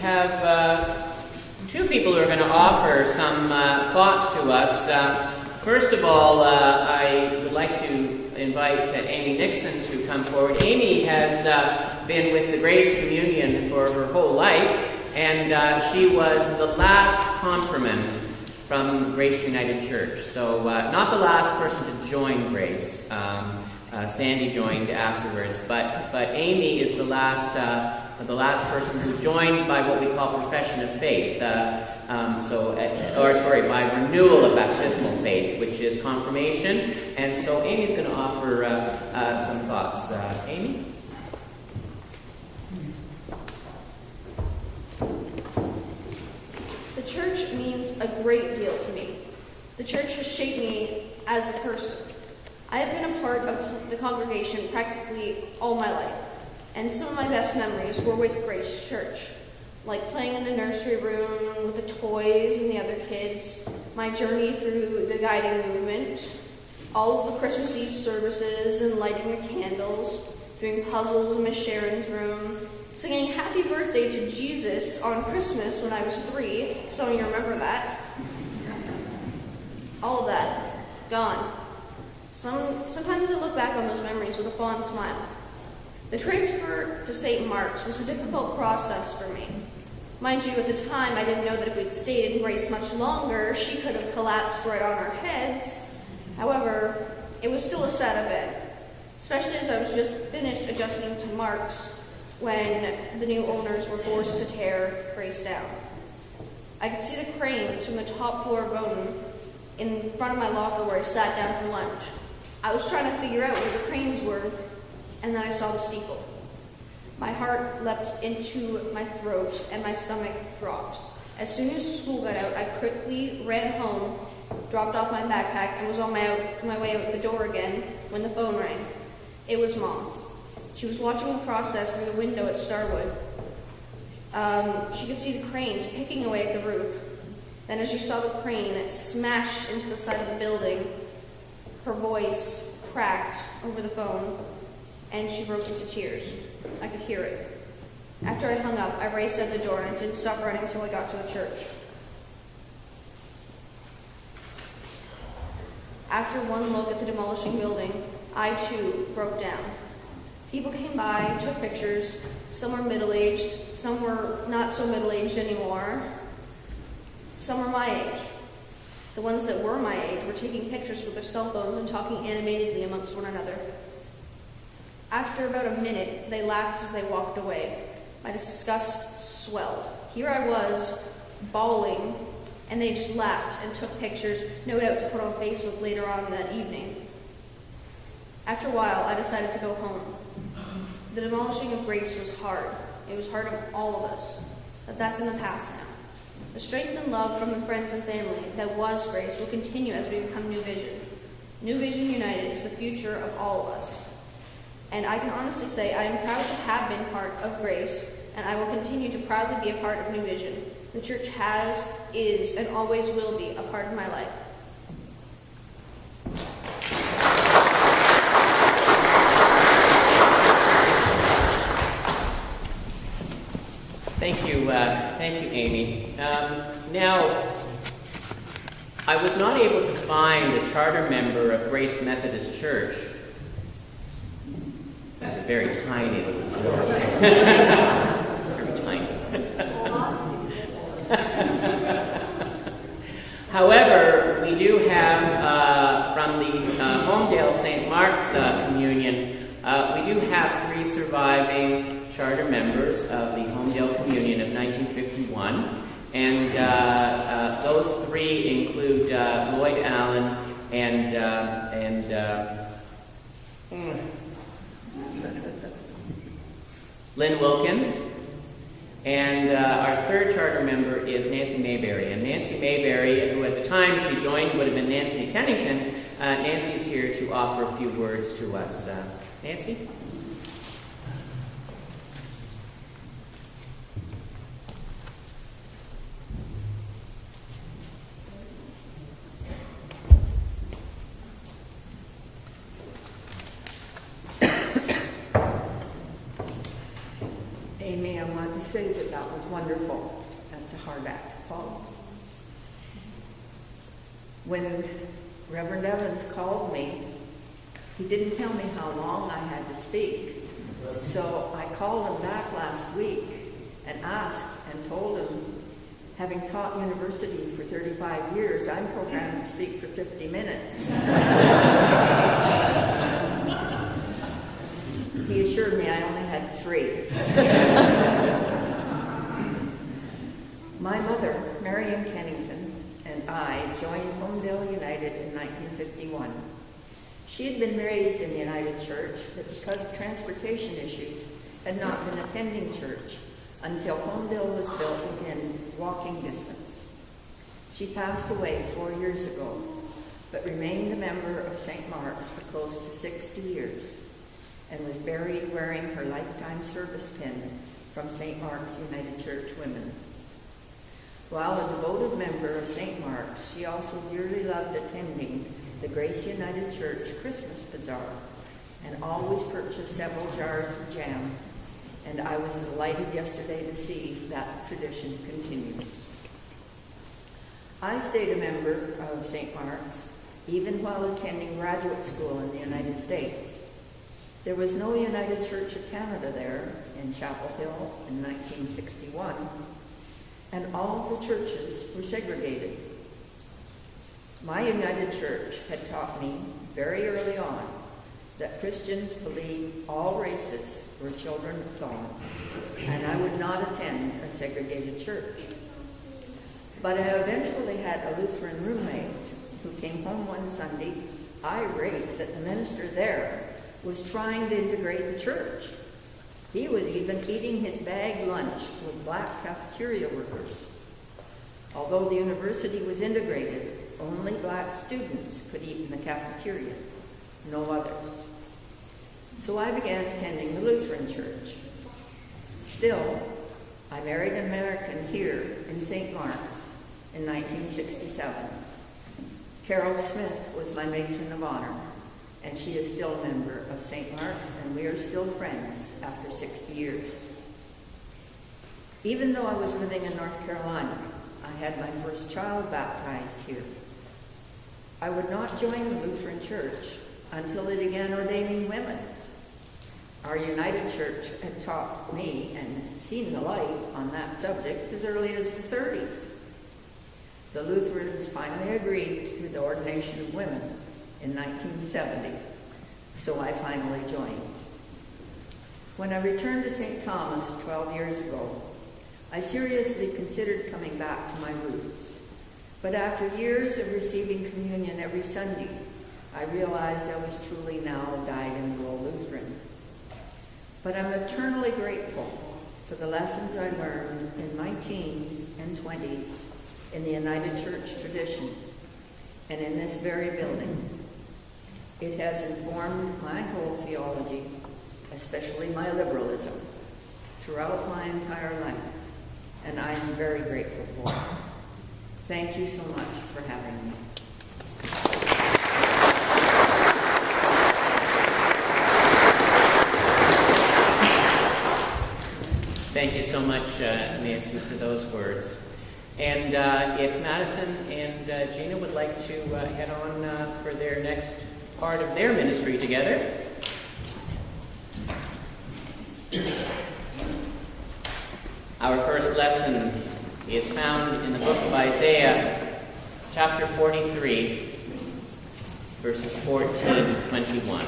have two people who are going to offer some thoughts to us. First of all, I would like to invite Amy Nixon to come forward. Amy has been with the Grace Communion for her whole life, and she was the last confirmand from Grace United Church. So not the last person to join Grace. Sandy joined afterwards, but Amy is the last person who joined by what we call profession of faith. By renewal of baptismal faith, which is confirmation. And so Amy's going to offer some thoughts. Amy? The church means a great deal to me. The church has shaped me as a person. I have been a part of the congregation practically all my life, and some of my best memories were with Grace Church, like playing in the nursery room with the toys and the other kids, my journey through the guiding movement, all of the Christmas Eve services and lighting the candles, doing puzzles in Miss Sharon's room, singing Happy Birthday to Jesus on Christmas when I was 3. Some of you remember that. All of that, gone. Sometimes I look back on those memories with a fond smile. The transfer to St. Mark's was a difficult process for me. Mind you, at the time, I didn't know that if we'd stayed in Grace much longer, she could have collapsed right on our heads. However, it was still a sad event, especially as I was just finished adjusting to Mark's when the new owners were forced to tear Grace down. I could see the cranes from the top floor of Bowden in front of my locker where I sat down for lunch. I was trying to figure out where the cranes were, and then I saw the steeple. My heart leapt into my throat, and my stomach dropped. As soon as school got out, I quickly ran home, dropped off my backpack, and was on my way out the door again when the phone rang. It was Mom. She was watching the process through the window at Starwood. She could see the cranes picking away at the roof. Then as she saw the crane smash into the side of the building, her voice cracked over the phone, and she broke into tears. I could hear it. After I hung up, I raced out the door and didn't stop running until I got to the church. After one look at the demolishing building, I too broke down. People came by, took pictures. Some were middle-aged, some were not so middle-aged anymore. Some were my age. The ones that were my age were taking pictures with their cell phones and talking animatedly amongst one another. After about a minute, they laughed as they walked away. My disgust swelled. Here I was, bawling, and they just laughed and took pictures, no doubt to put on Facebook later on that evening. After a while, I decided to go home. The demolishing of Grace was hard. It was hard on all of us, but that's in the past now. The strength and love from the friends and family that was Grace will continue as we become New Vision. New Vision United is the future of all of us. And I can honestly say I am proud to have been part of Grace, and I will continue to proudly be a part of New Vision. The church has, is, and always will be a part of my life. Thank you, Amy. Now, I was not able to find a charter member of Grace Methodist Church. That's a very tiny little church. Very tiny. However, we do have, from the Homedale St. Mark's Communion, we do have 3 surviving charter members of the Homedale Communion of 1951, and those 3 include Lloyd Allen and Lynn Wilkins, and our 3rd charter member is Nancy Mayberry. And Nancy Mayberry, who at the time she joined would have been Nancy Kennington, Nancy's here to offer a few words to us. Nancy? Amy, I want to say that that was wonderful. That's a hard act to follow. When Reverend Evans called me, he didn't tell me how long I had to speak. So I called him back last week and asked and told him, having taught university for 35 years, I'm programmed to speak for 50 minutes. He assured me I only had 3. My mother, Marion Kennington, and I joined Homedale United in 1951. She had been raised in the United Church, but because of transportation issues, had not been attending church until Homedale was built within walking distance. She passed away 4 years ago, but remained a member of St. Mark's for close to 60 years, and was buried wearing her lifetime service pin from St. Mark's United Church Women. While a devoted member of St. Mark's, she also dearly loved attending the Grace United Church Christmas Bazaar, and always purchased several jars of jam, and I was delighted yesterday to see that tradition continues. I stayed a member of St. Mark's even while attending graduate school in the United States. There was no United Church of Canada there in Chapel Hill in 1961, and all the churches were segregated. My United Church had taught me very early on that Christians believe all races were children of God, and I would not attend a segregated church. But I eventually had a Lutheran roommate who came home one Sunday irate that the minister there was trying to integrate the church. He was even eating his bag lunch with black cafeteria workers. Although the university was integrated, only black students could eat in the cafeteria, no others. So I began attending the Lutheran church. Still, I married an American here in St. Mark's in 1967. Carol Smith was my matron of honor, and she is still a member of St. Mark's, and we are still friends after 60 years. Even though I was living in North Carolina, I had my first child baptized here. I would not join the Lutheran Church until they began ordaining women. Our United Church had taught me and seen the light on that subject as early as the 30s. The Lutherans finally agreed to the ordination of women in 1970, so I finally joined. When I returned to St. Thomas 12 years ago, I seriously considered coming back to my roots. But after years of receiving communion every Sunday, I realized I was truly now dyed-in-the-wool Lutheran. But I'm eternally grateful for the lessons I learned in my teens and 20s in the United Church tradition and in this very building. It has informed my whole theology, especially my liberalism, throughout my entire life, and I'm very grateful for it. Thank you so much for having me. Thank you so much, Nancy, for those words. And if Madison and Gina would like to head on for their next part of their ministry together. Our first lesson is found in the book of Isaiah, chapter 43, verses 14 to 21.